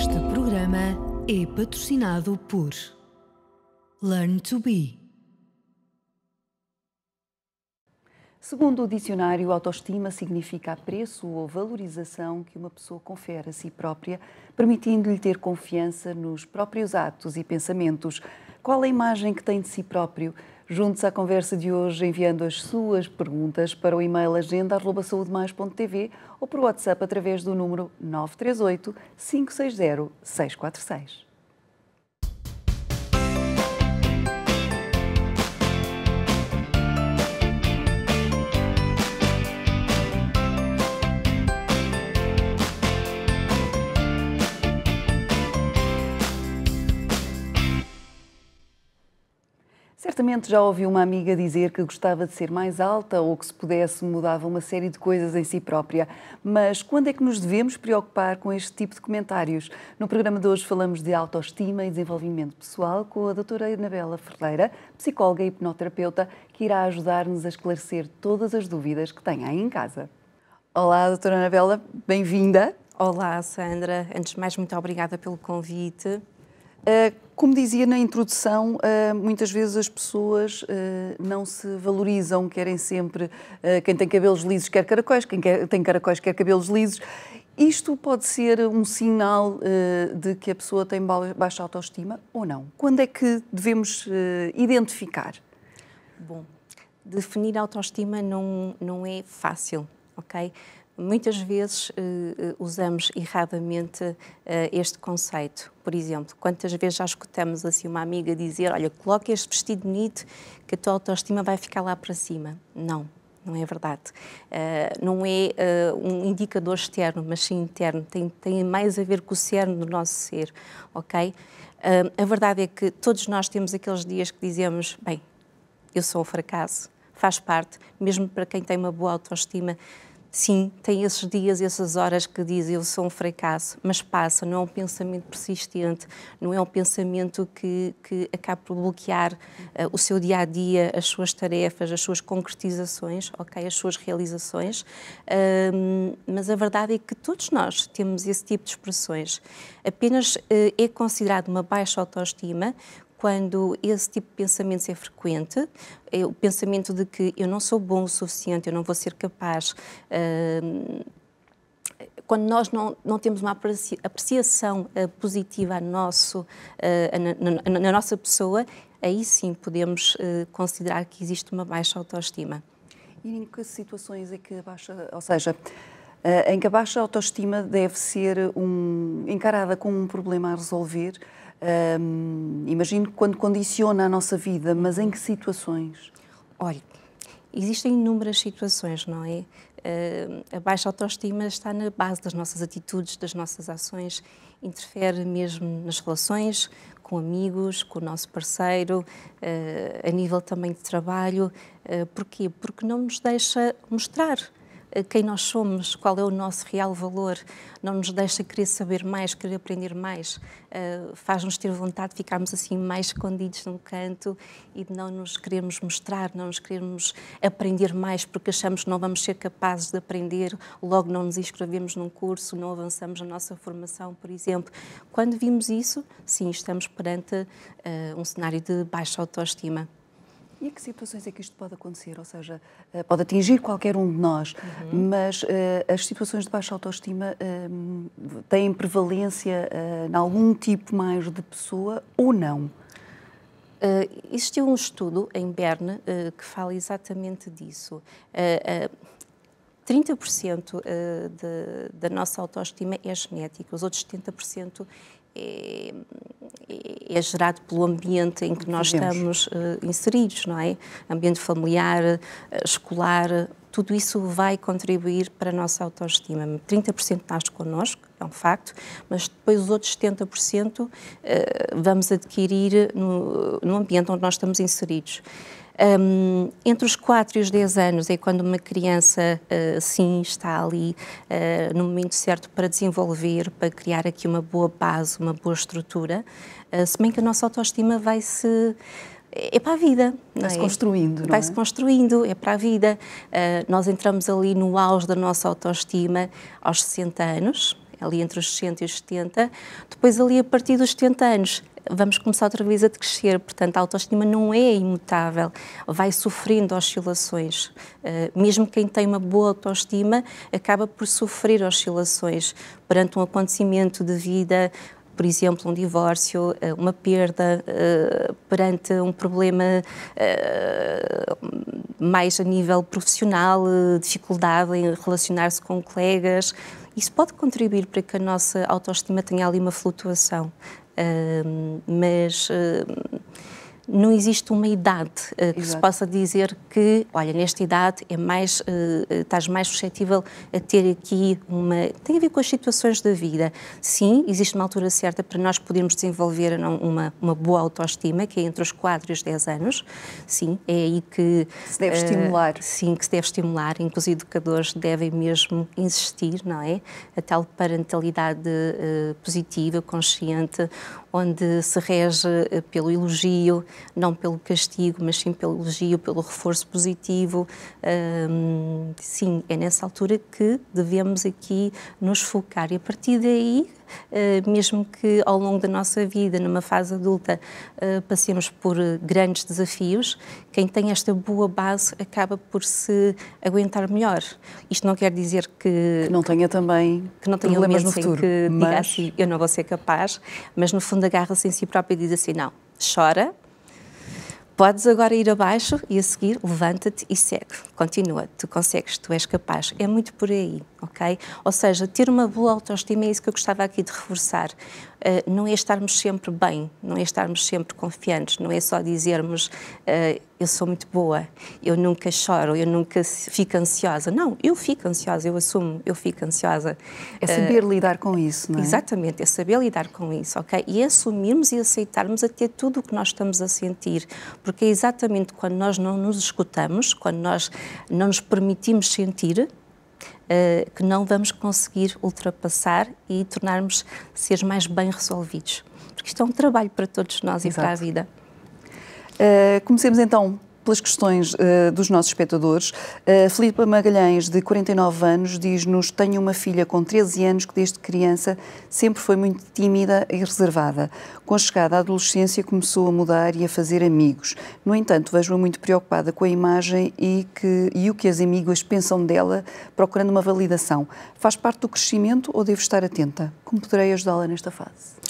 Este programa é patrocinado por Learn to Be. Segundo o dicionário, autoestima significa apreço ou valorização que uma pessoa confere a si própria, permitindo-lhe ter confiança nos próprios atos e pensamentos. Qual a imagem que tem de si próprio? Junte-se à conversa de hoje enviando as suas perguntas para o e-mail agenda@saudemais.tv ou por WhatsApp através do número 938 560 646. Certamente já ouviu uma amiga dizer que gostava de ser mais alta ou que, se pudesse, mudava uma série de coisas em si própria. Mas quando é que nos devemos preocupar com este tipo de comentários? No programa de hoje falamos de autoestima e desenvolvimento pessoal com a doutora Anabela Ferreira, psicóloga e hipnoterapeuta, que irá ajudar-nos a esclarecer todas as dúvidas que tem aí em casa. Olá, doutora Anabela, bem-vinda. Olá, Sandra. Antes de mais, muito obrigada pelo convite. Como dizia na introdução, muitas vezes as pessoas não se valorizam, querem sempre, quem tem cabelos lisos quer caracóis, quem tem caracóis quer cabelos lisos. Isto pode ser um sinal de que a pessoa tem baixa autoestima ou não? Quando é que devemos identificar? Bom, definir autoestima não é fácil, ok? Muitas vezes usamos erradamente este conceito. Por exemplo, quantas vezes já escutamos assim uma amiga dizer: olha, coloca este vestido bonito que a tua autoestima vai ficar lá para cima. Não é verdade. Não é um indicador externo, mas sim interno. Tem mais a ver com o cerne do nosso ser, ok? A verdade é que todos nós temos aqueles dias que dizemos: bem, eu sou um fracasso. Faz parte, mesmo para quem tem uma boa autoestima. Sim, tem esses dias, essas horas que diz eu sou um fracasso, mas passa, não é um pensamento persistente, não é um pensamento que acaba por bloquear o seu dia-a-dia, as suas tarefas, as suas concretizações, ok, as suas realizações, mas a verdade é que todos nós temos esse tipo de expressões. Apenas é considerado uma baixa autoestima quando esse tipo de pensamento é frequente, é o pensamento de que eu não sou bom o suficiente, eu não vou ser capaz. Quando nós não temos uma apreciação positiva na nossa pessoa, aí sim podemos considerar que existe uma baixa autoestima. E em que situações é que a baixa, ou seja, em que a baixa autoestima deve ser encarada como um problema a resolver? Imagino quando condiciona a nossa vida, mas em que situações? Olha, existem inúmeras situações, não é? A baixa autoestima está na base das nossas atitudes, das nossas ações, interfere mesmo nas relações, com amigos, com o nosso parceiro, a nível também de trabalho. Porquê? Porque não nos deixa mostrar quem nós somos, qual é o nosso real valor, não nos deixa querer saber mais, querer aprender mais, faz-nos ter vontade de ficarmos assim mais escondidos num canto e de não nos queremos mostrar, não nos queremos aprender mais porque achamos que não vamos ser capazes de aprender, logo não nos inscrevemos num curso, não avançamos na nossa formação, por exemplo. Quando vimos isso, sim, estamos perante um cenário de baixa autoestima. E a que situações é que isto pode acontecer? Ou seja, pode atingir qualquer um de nós, mas as situações de baixa autoestima têm prevalência em algum tipo mais de pessoa ou não? Existiu um estudo em Berne que fala exatamente disso. 30% da nossa autoestima é genética, os outros 70% é gerado pelo ambiente em que nós estamos inseridos, não é? Ambiente familiar, escolar, tudo isso vai contribuir para a nossa autoestima. 30% nasce connosco, é um facto, mas depois os outros 70% vamos adquirir no ambiente onde nós estamos inseridos. Entre os 4 e os 10 anos é quando uma criança, sim, está ali no momento certo para desenvolver, para criar aqui uma boa base, uma boa estrutura, se bem que a nossa autoestima vai-se... É para a vida. Vai-se construindo, não é? Vai-se construindo, é para a vida. Nós entramos ali no auge da nossa autoestima aos 60 anos, ali entre os 60 e os 70, depois ali a partir dos 70 anos, vamos começar outra vez a crescer, portanto a autoestima não é imutável, vai sofrendo oscilações. Mesmo quem tem uma boa autoestima acaba por sofrer oscilações perante um acontecimento de vida, por exemplo, um divórcio, uma perda, perante um problema mais a nível profissional, dificuldade em relacionar-se com colegas. Isso pode contribuir para que a nossa autoestima tenha ali uma flutuação. Mas não existe uma idade que se possa dizer que, olha, nesta idade é mais, estás mais suscetível a ter aqui uma... Tem a ver com as situações da vida. Sim, existe uma altura certa para nós podermos desenvolver uma boa autoestima, que é entre os 4 e os 10 anos. Sim, é aí que... Se deve estimular. Sim, que se deve estimular. E que os educadores devem mesmo insistir, não é? A tal parentalidade positiva, consciente, onde se rege pelo elogio, não pelo castigo, mas sim pelo elogio, pelo reforço positivo. Sim, é nessa altura que devemos aqui nos focar. E a partir daí, mesmo que ao longo da nossa vida, numa fase adulta, passemos por grandes desafios, quem tem esta boa base acaba por se aguentar melhor. Isto não quer dizer que não tenha também problemas no futuro, que diga assim, eu não vou ser capaz, mas no fundo agarra-se em si próprio e diz assim, não, chora, podes agora ir abaixo e a seguir levanta-te e segue, continua, tu consegues, tu és capaz, é muito por aí, ok? Ou seja, ter uma boa autoestima é isso que eu gostava aqui de reforçar. Não é estarmos sempre bem, não é estarmos sempre confiantes, não é só dizermos eu sou muito boa, eu nunca choro, eu nunca fico ansiosa. Não, eu fico ansiosa, eu assumo, eu fico ansiosa. É saber lidar com isso, não é? Exatamente, é saber lidar com isso, ok? E assumirmos e aceitarmos até tudo o que nós estamos a sentir, porque é exatamente quando nós não nos escutamos, quando nós não nos permitimos sentir, que não vamos conseguir ultrapassar e tornarmos seres mais bem resolvidos. Porque isto é um trabalho para todos nós. Exato. E para a vida. Comecemos então pelas questões dos nossos espectadores. Filipa Magalhães, de 49 anos, diz-nos: tenho uma filha com 13 anos que desde criança sempre foi muito tímida e reservada. Com a chegada à adolescência começou a mudar e a fazer amigos. No entanto, vejo-a muito preocupada com a imagem e o que as amigas pensam dela, procurando uma validação. Faz parte do crescimento ou devo estar atenta? Como poderei ajudá-la nesta fase?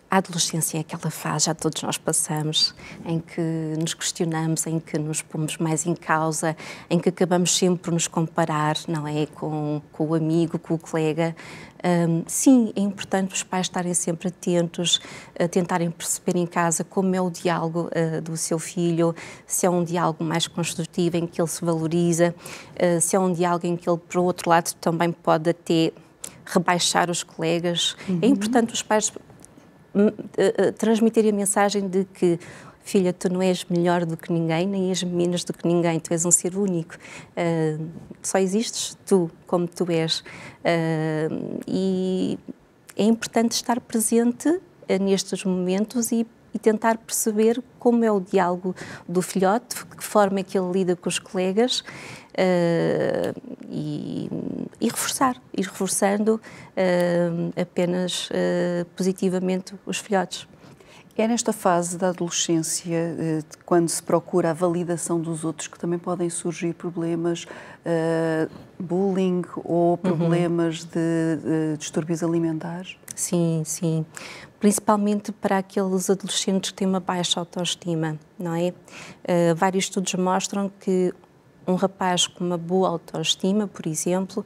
A adolescência é aquela fase, já todos nós passamos, em que nos questionamos, em que nos pomos mais em causa, em que acabamos sempre por nos comparar, não é? Com o amigo, com o colega. Sim, é importante os pais estarem sempre atentos, a tentarem perceber em casa como é o diálogo do seu filho, se é um diálogo mais construtivo, em que ele se valoriza, se é um diálogo em que ele, por outro lado, também pode até rebaixar os colegas. É importante os pais transmitir a mensagem de que, filha, tu não és melhor do que ninguém, nem és menos do que ninguém, tu és um ser único, só existes tu, como tu és, e é importante estar presente nestes momentos e tentar perceber como é o diálogo do filhote, de que forma é que ele lida com os colegas, e ir reforçando apenas positivamente os filhotes. É nesta fase da adolescência, quando se procura a validação dos outros, que também podem surgir problemas, bullying ou problemas de distúrbios alimentares? Sim, sim. Principalmente para aqueles adolescentes que têm uma baixa autoestima, não é? Vários estudos mostram que um rapaz com uma boa autoestima, por exemplo,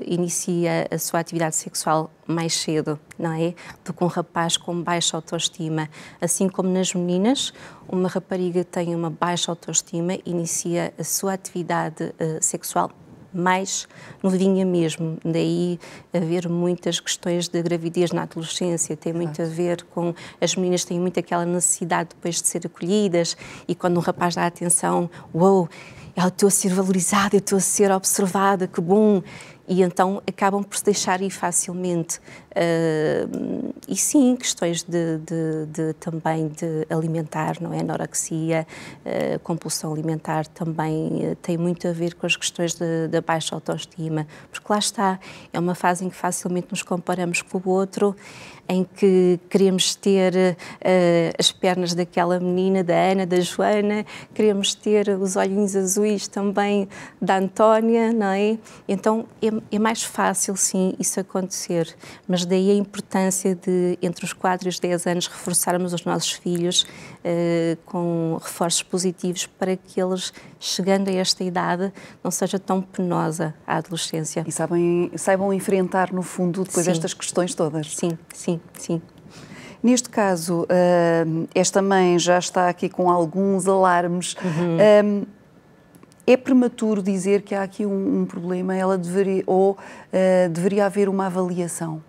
inicia a sua atividade sexual mais cedo, não é? Do que um rapaz com baixa autoestima. Assim como nas meninas, uma rapariga que tem uma baixa autoestima inicia a sua atividade sexual mais novinha mesmo. Daí haver muitas questões de gravidez na adolescência, tem muito a ver com... As meninas têm muito aquela necessidade depois de ser acolhidas e quando um rapaz dá atenção, uou, eu estou a ser valorizada, eu estou a ser observada, que bom. e então acabam por se deixar ir facilmente. E sim, questões também de alimentar, não é? Anorexia, compulsão alimentar também tem muito a ver com as questões da baixa autoestima, porque lá está, é uma fase em que facilmente nos comparamos com o outro, em que queremos ter as pernas daquela menina, da Ana, da Joana, queremos ter os olhinhos azuis também da Antónia, não é? Então é mais fácil, sim, isso acontecer, mas daí a importância de, entre os 4 e os 10 anos, reforçarmos os nossos filhos com reforços positivos para que eles, chegando a esta idade, não seja tão penosa a adolescência. E saibam enfrentar, no fundo, depois estas questões todas. Sim, sim, sim. Neste caso, esta mãe já está aqui com alguns alarmes. É prematuro dizer que há aqui um problema, ela deveria haver uma avaliação?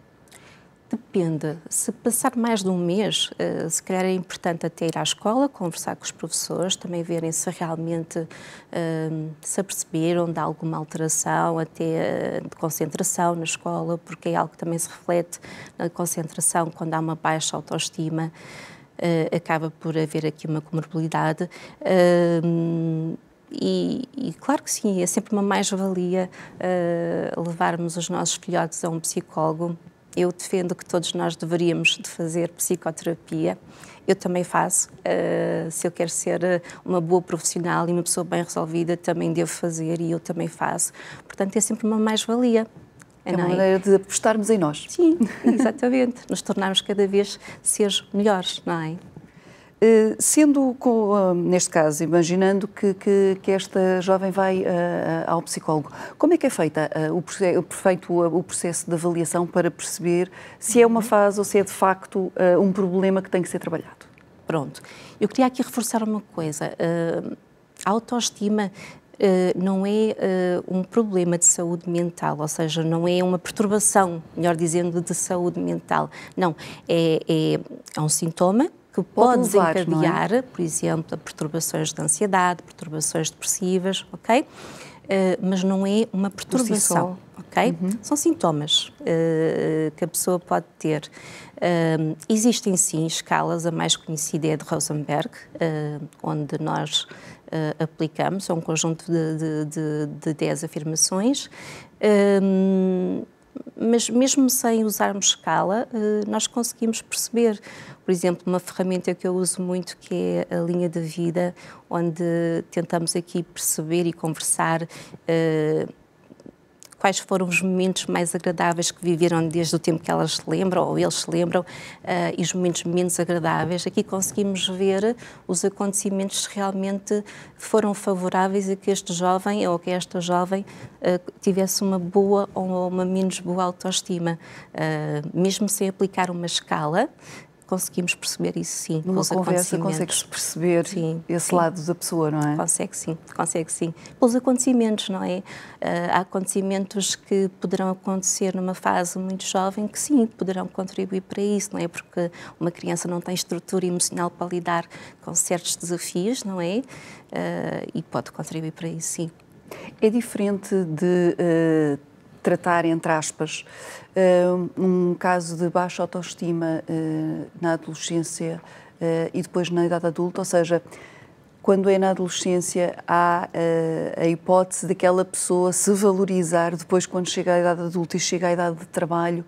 Depende. Se passar mais de um mês, se calhar é importante até ir à escola, conversar com os professores, também verem se realmente se aperceberam de alguma alteração, até de concentração na escola, porque é algo que também se reflete na concentração quando há uma baixa autoestima, acaba por haver aqui uma comorbilidade. E claro que sim, é sempre uma mais-valia levarmos os nossos filhotes a um psicólogo. Eu defendo que todos nós deveríamos de fazer psicoterapia. Eu também faço. Se eu quero ser uma boa profissional e uma pessoa bem resolvida, também devo fazer e eu também faço. Portanto, é sempre uma mais-valia. É uma maneira de apostarmos em nós. Sim, exatamente. Nos tornarmos cada vez seres melhores, não é? Sendo, neste caso, imaginando que esta jovem vai ao psicólogo, como é que é feita o processo de avaliação para perceber se é uma fase ou se é de facto um problema que tem que ser trabalhado? Pronto. Eu queria aqui reforçar uma coisa. A autoestima não é um problema de saúde mental, ou seja, não é uma perturbação, melhor dizendo, de saúde mental. Não, é um sintoma que pode desencadear, não é? Por exemplo, a perturbações de ansiedade, perturbações depressivas, ok? Mas não é uma perturbação, ok? São sintomas que a pessoa pode ter. Existem sim escalas, a mais conhecida é a de Rosenberg, onde nós aplicamos, é um conjunto de 10 afirmações, mas mesmo sem usarmos escala, nós conseguimos perceber. Por exemplo, uma ferramenta que eu uso muito, que é a linha de vida, onde tentamos aqui perceber e conversar quais foram os momentos mais agradáveis que viveram desde o tempo que elas se lembram, ou eles se lembram, e os momentos menos agradáveis. Aqui conseguimos ver os acontecimentos que realmente foram favoráveis a que este jovem ou que esta jovem tivesse uma boa ou uma menos boa autoestima. Mesmo sem aplicar uma escala, conseguimos perceber isso, sim. Numa conversa consegue-se perceber esse lado da pessoa, não é? Consegue sim. Pelos acontecimentos, não é? Há acontecimentos que poderão acontecer numa fase muito jovem que sim, poderão contribuir para isso, não é? Porque uma criança não tem estrutura emocional para lidar com certos desafios, não é? E pode contribuir para isso, sim. É diferente de tratar, entre aspas, um caso de baixa autoestima na adolescência e depois na idade adulta, ou seja, quando é na adolescência há a hipótese daquela pessoa se valorizar depois quando chega à idade adulta e chega à idade de trabalho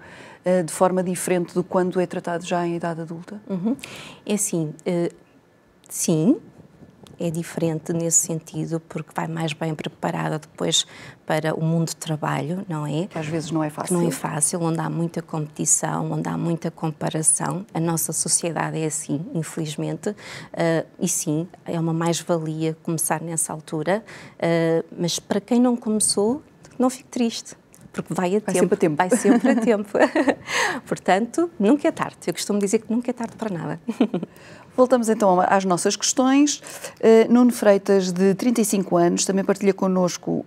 de forma diferente do quando é tratado já em idade adulta? É assim, sim. É diferente nesse sentido, porque vai mais bem preparada depois para o mundo do trabalho, não é? Às vezes não é fácil. Não é fácil, onde há muita competição, onde há muita comparação. A nossa sociedade é assim, infelizmente. E sim, é uma mais-valia começar nessa altura. Mas para quem não começou, não fique triste. Porque vai sempre a tempo. Vai sempre a tempo. Portanto, nunca é tarde. Eu costumo dizer que nunca é tarde para nada. Voltamos então às nossas questões. Nuno Freitas, de 35 anos, também partilha connosco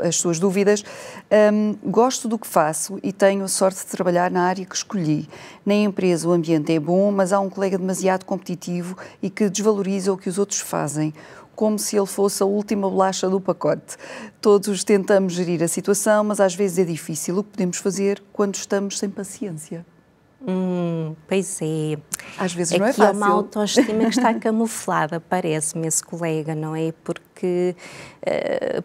as suas dúvidas. Gosto do que faço e tenho a sorte de trabalhar na área que escolhi. Na empresa o ambiente é bom, mas há um colega demasiado competitivo e que desvaloriza o que os outros fazem. como se ele fosse a última bolacha do pacote. Todos tentamos gerir a situação, mas às vezes é difícil. O que podemos fazer quando estamos sem paciência? Pois é. Às vezes não é Aqui fácil. é uma autoestima que está camuflada, parece-me, esse colega, não é? Porque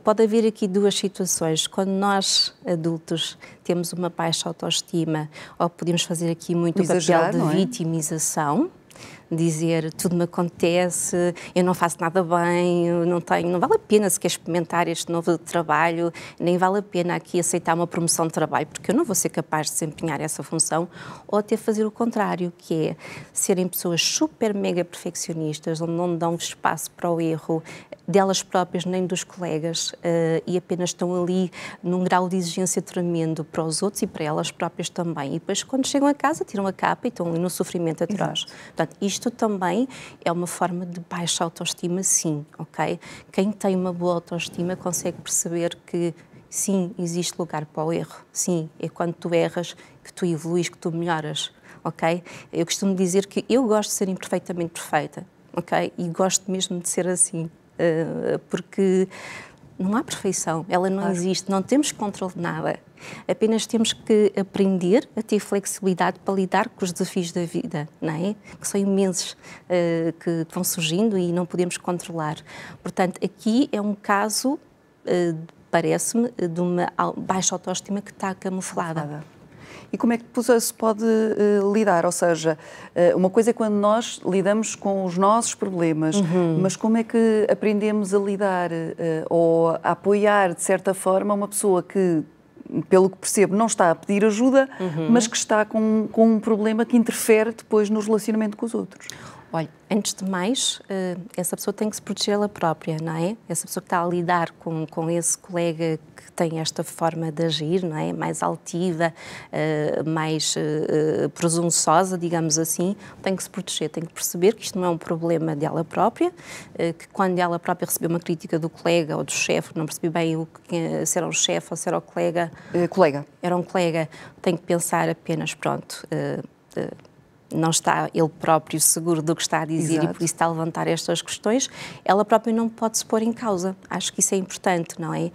pode haver aqui duas situações. Quando nós, adultos, temos uma baixa autoestima, ou podemos fazer aqui muito o papel de vitimização, dizer tudo me acontece, eu não faço nada bem, não vale a pena sequer experimentar este novo trabalho, nem vale a pena aqui aceitar uma promoção de trabalho, porque eu não vou ser capaz de desempenhar essa função, ou até fazer o contrário, que é serem pessoas super mega perfeccionistas, onde não dão espaço para o erro delas próprias nem dos colegas e apenas estão ali num grau de exigência tremendo para os outros e para elas próprias também. E depois, quando chegam a casa, tiram a capa e estão ali no sofrimento atroz. Portanto, isto também é uma forma de baixa autoestima, sim, ok? Quem tem uma boa autoestima consegue perceber que, sim, existe lugar para o erro. Sim, é quando tu erras que tu evoluís, que tu melhoras, ok? Eu costumo dizer que eu gosto de ser imperfeitamente perfeita, ok? E gosto mesmo de ser assim. Porque não há perfeição, ela não existe, não temos controle de nada, apenas temos que aprender a ter flexibilidade para lidar com os desafios da vida, não é? Que são imensos, que vão surgindo e não podemos controlar. Portanto, aqui é um caso, parece-me, de uma baixa autoestima que está camuflada. E como é que se pode lidar? Ou seja, uma coisa é quando nós lidamos com os nossos problemas, mas como é que aprendemos a lidar ou a apoiar, de certa forma, uma pessoa que, pelo que percebo, não está a pedir ajuda, mas que está com um problema que interfere depois no relacionamento com os outros? Olha, antes de mais, essa pessoa tem que se proteger ela própria, não é? Essa pessoa que está a lidar com esse colega que tem esta forma de agir, não é? Mais altiva, mais presunçosa, digamos assim, tem que se proteger, tem que perceber que isto não é um problema dela própria, que quando ela própria recebeu uma crítica do colega ou do chefe, não percebi bem se era um chefe ou se era o colega. Colega. Era um colega, tem que pensar apenas, pronto, não está ele próprio seguro do que está a dizer. Exato. E por isso está a levantar estas questões, ela própria não pode se pôr em causa. Acho que isso é importante, não é?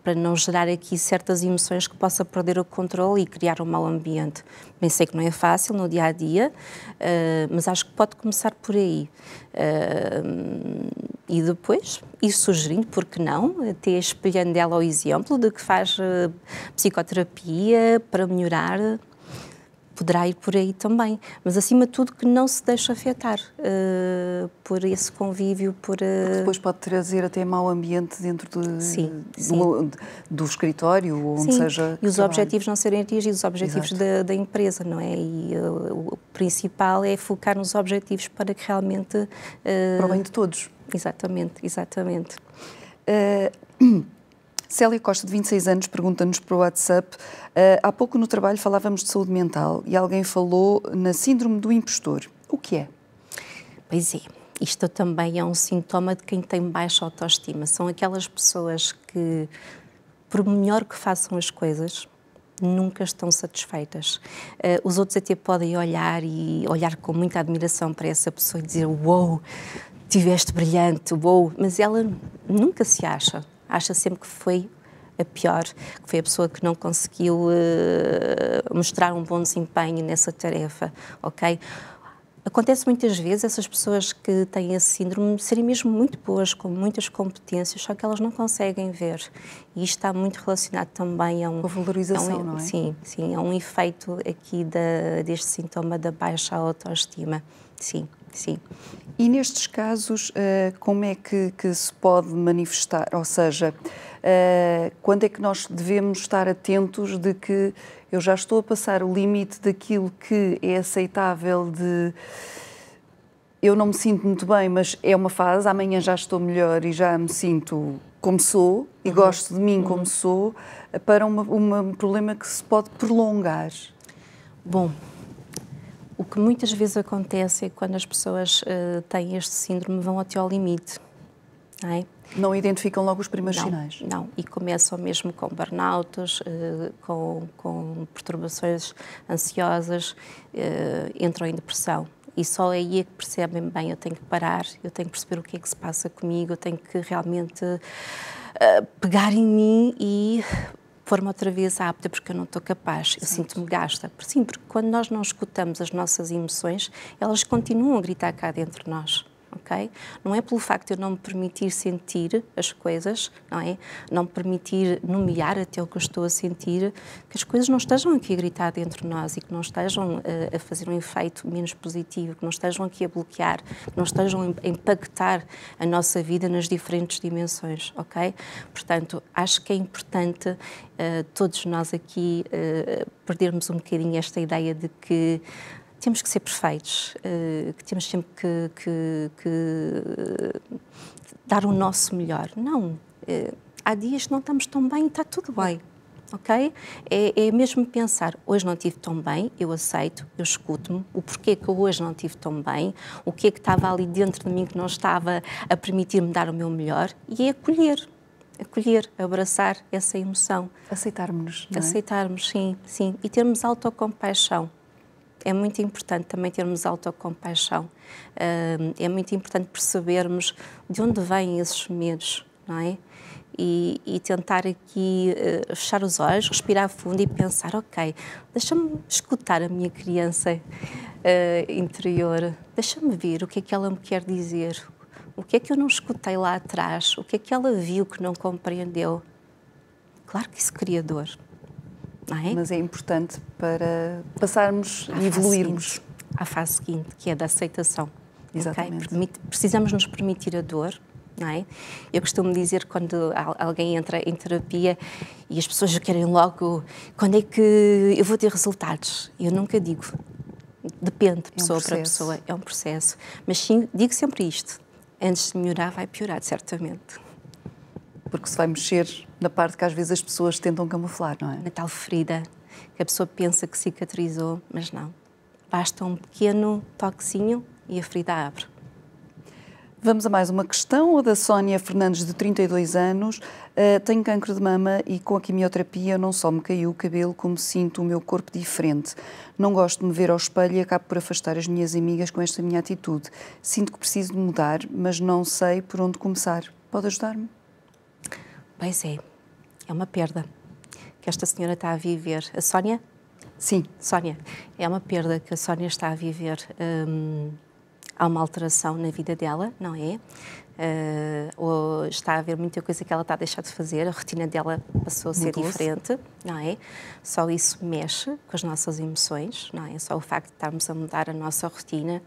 Para não gerar aqui certas emoções que possa perder o controle e criar um mau ambiente. Bem, sei que não é fácil no dia-a-dia, mas acho que pode começar por aí. E depois ir sugerindo, porque não, até espelhando dela o exemplo de que faz psicoterapia para melhorar. Poderá ir por aí também, mas acima de tudo que não se deixe afetar por esse convívio, porque depois pode trazer até mau ambiente dentro do escritório, ou onde seja. E os objetivos não serem atingidos, os objetivos da empresa, não é? E o principal é focar nos objetivos para que realmente... para o bem de todos. Exatamente, exatamente. Célia Costa, de 26 anos, pergunta-nos para o WhatsApp. Há pouco no trabalho falávamos de saúde mental e alguém falou na síndrome do impostor. O que é? Pois é, isto também é um sintoma de quem tem baixa autoestima. São aquelas pessoas que, por melhor que façam as coisas, nunca estão satisfeitas. Os outros até podem olhar com muita admiração para essa pessoa e dizer: "Uou, tiveste brilhante, uou", mas ela nunca se acha sempre que foi a pior, que foi a pessoa que não conseguiu mostrar um bom desempenho nessa tarefa, ok? Acontece muitas vezes essas pessoas que têm esse síndrome serem mesmo muito boas, com muitas competências, só que elas não conseguem ver. E isto está muito relacionado também a com a valorização, não é? Sim, é um efeito aqui deste sintoma da baixa autoestima. Sim. E nestes casos, como é que se pode manifestar? Ou seja, quando é que nós devemos estar atentos de que eu já estou a passar o limite daquilo que é aceitável, de eu não me sinto muito bem, mas é uma fase, amanhã já estou melhor e já me sinto como sou e gosto de mim como sou, para um problema que se pode prolongar? Bom, o que muitas vezes acontece é que quando as pessoas têm este síndrome vão até ao limite, não é? Não identificam logo os primeiros sinais? Não, e começam mesmo com burnouts, com perturbações ansiosas, entram em depressão. E só aí é que percebem bem, eu tenho que parar, eu tenho que perceber o que é que se passa comigo, eu tenho que realmente pegar em mim e pôr-me outra vez apta, porque eu não estou capaz, eu sinto-me gasta. Sim, porque quando nós não escutamos as nossas emoções, elas continuam a gritar cá dentro de nós. Okay? Não é pelo facto de eu não me permitir sentir as coisas, não é? Não me permitir nomear até o que eu estou a sentir, que as coisas não estejam aqui a gritar dentro de nós e que não estejam a fazer um efeito menos positivo, que não estejam aqui a bloquear, que não estejam a impactar a nossa vida nas diferentes dimensões, ok? Portanto, acho que é importante todos nós aqui perdermos um bocadinho esta ideia de que temos que ser perfeitos, que temos sempre que dar o nosso melhor. Não, há dias que não estamos tão bem e está tudo bem, ok? É mesmo pensar, hoje não estive tão bem, eu aceito, eu escuto-me, o porquê que eu hoje não estive tão bem, o que é que estava ali dentro de mim que não estava a permitir-me dar o meu melhor, e é acolher, abraçar essa emoção. Aceitarmos-nos, não é? Aceitarmos, sim, e termos autocompaixão. É muito importante também termos autocompaixão. É muito importante percebermos de onde vêm esses medos, não é? E tentar aqui fechar os olhos, respirar fundo e pensar, ok, deixa-me escutar a minha criança interior, deixa-me ver o que é que ela me quer dizer, o que é que eu não escutei lá atrás, o que é que ela viu que não compreendeu. Claro que isso cria dor. Não é? Mas é importante para passarmos e evoluirmos. À fase seguinte, que é da aceitação. Exatamente. Okay? Precisamos nos permitir a dor, não é? Eu costumo dizer quando alguém entra em terapia e as pessoas querem logo, quando é que eu vou ter resultados? Eu nunca digo. Depende de pessoa para pessoa, é um processo. Mas sim, digo sempre isto. Antes de melhorar, vai piorar, certamente. Porque se vai mexer na parte que às vezes as pessoas tentam camuflar, não é? Na tal ferida, que a pessoa pensa que cicatrizou, mas não. Basta um pequeno toquezinho e a ferida abre. Vamos a mais uma questão, a da Sónia Fernandes, de 32 anos. Tenho cancro de mama e com a quimioterapia não só me caiu o cabelo, como sinto o meu corpo diferente. Não gosto de me ver ao espelho e acabo por afastar as minhas amigas com esta minha atitude. Sinto que preciso de mudar, mas não sei por onde começar. Pode ajudar-me? Pois é uma perda que esta senhora está a viver. A Sónia? Sim. Sónia, é uma perda que a Sónia está a viver. Há uma alteração na vida dela, não é? Ou está a haver muita coisa que ela está a deixar de fazer, a rotina dela passou a ser diferente, não é? Só isso mexe com as nossas emoções, não é? Só o facto de estarmos a mudar a nossa rotina,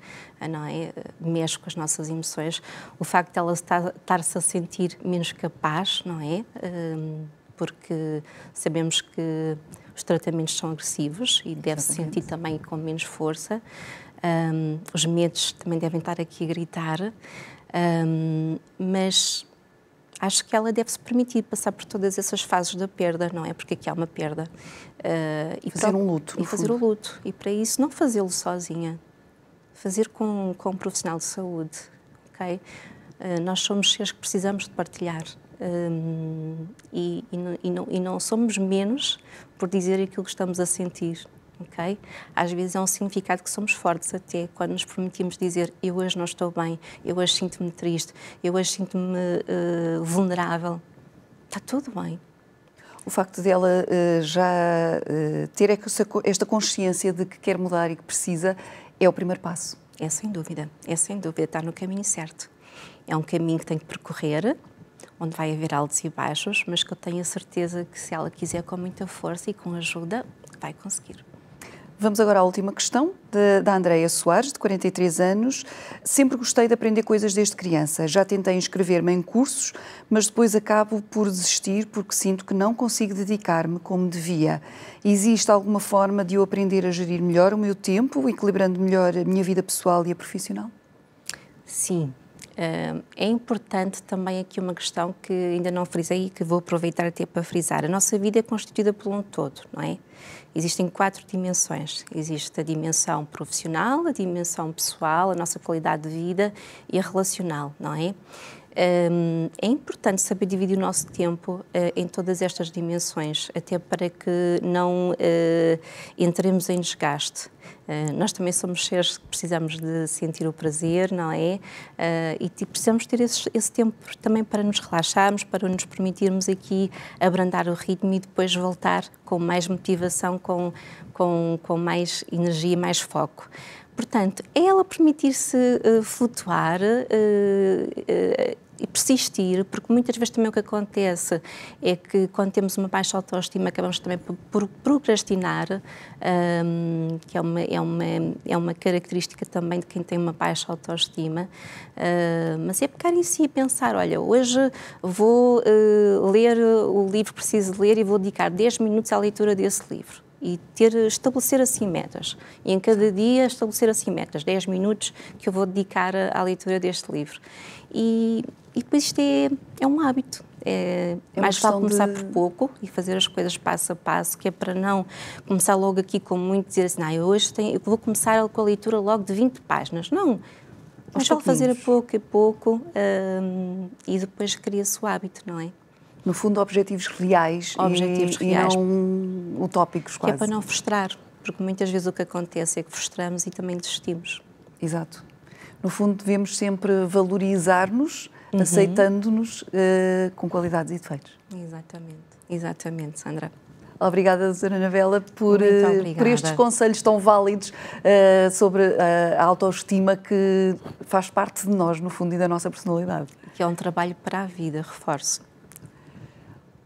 não é? Mexe com as nossas emoções. O facto de ela estar-se a sentir menos capaz, não é? Porque sabemos que os tratamentos são agressivos e deve-se sentir também com menos força. Os medos também devem estar aqui a gritar. Mas acho que ela deve-se permitir passar por todas essas fases da perda, não é? Porque aqui há uma perda. E fazer um luto. E fazer o luto. E para isso não fazê-lo sozinha. Fazer com um profissional de saúde, ok? Nós somos seres que precisamos de partilhar. E não somos menos por dizer aquilo que estamos a sentir. Okay? Às vezes é um significado que somos fortes até quando nos permitimos dizer eu hoje não estou bem, eu hoje sinto-me triste, eu hoje sinto-me vulnerável. Está tudo bem. O facto de ela já ter esta consciência de que quer mudar e que precisa é o primeiro passo. É sem dúvida, está no caminho certo. É um caminho que tem que percorrer, onde vai haver altos e baixos, mas que eu tenho a certeza que se ela quiser com muita força e com ajuda, vai conseguir. Vamos agora à última questão, da Andreia Soares, de 43 anos. Sempre gostei de aprender coisas desde criança. Já tentei inscrever-me em cursos, mas depois acabo por desistir porque sinto que não consigo dedicar-me como devia. Existe alguma forma de eu aprender a gerir melhor o meu tempo, equilibrando melhor a minha vida pessoal e a profissional? Sim. É importante também aqui uma questão que ainda não frisei e que vou aproveitar até para frisar. A nossa vida é constituída por um todo, não é? Existem 4 dimensões. Existe a dimensão profissional, a dimensão pessoal, a nossa qualidade de vida e a relacional, não é? É importante saber dividir o nosso tempo em todas estas dimensões, até para que não entremos em desgaste. Nós também somos seres que precisamos de sentir o prazer, não é? E precisamos ter esse tempo também para nos relaxarmos, para nos permitirmos aqui abrandar o ritmo e depois voltar com mais motivação, com mais energia, mais foco. Portanto, é ela permitir-se flutuar e persistir, porque muitas vezes também o que acontece é que quando temos uma baixa autoestima acabamos também por procrastinar, que é uma característica também de quem tem uma baixa autoestima, mas é pegar em si e pensar, olha, hoje vou ler o livro que preciso ler e vou dedicar 10 minutos à leitura desse livro. E estabelecer assim metas. E em cada dia estabelecer assim metas, 10 minutos que eu vou dedicar à leitura deste livro. E depois isto é um hábito. É mais vale começar por pouco e fazer as coisas passo a passo, que é para não começar logo aqui com muito, dizer assim, hoje eu vou começar com a leitura logo de 20 páginas. Não, mas só fazer a pouco e depois cria-se o hábito, não é? No fundo, objetivos reais, e não utópicos, quase. Que é para não frustrar, porque muitas vezes o que acontece é que frustramos e também desistimos. Exato. No fundo, devemos sempre valorizar-nos, aceitando-nos com qualidades e defeitos. Exatamente, Sandra. Obrigada, doutora Anabela, por estes conselhos tão válidos sobre a autoestima que faz parte de nós, no fundo, e da nossa personalidade. Que é um trabalho para a vida, reforço.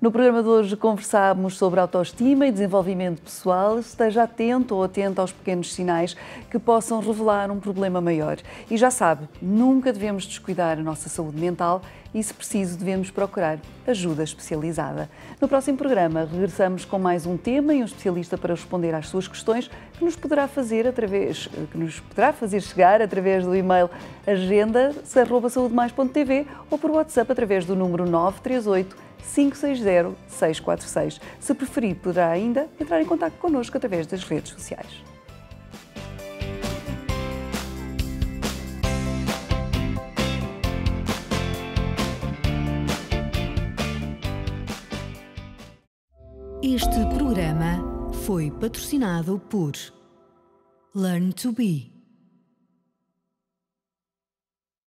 No programa de hoje conversámos sobre autoestima e desenvolvimento pessoal. Esteja atento ou atenta aos pequenos sinais que possam revelar um problema maior. E já sabe, nunca devemos descuidar a nossa saúde mental e, se preciso, devemos procurar ajuda especializada. No próximo programa regressamos com mais um tema e um especialista para responder às suas questões que nos poderá fazer chegar através do e-mail agenda@saudemais.tv ou por WhatsApp através do número 938 560 646. Se preferir, poderá ainda entrar em contato connosco através das redes sociais. Este programa foi patrocinado por Learn to Be.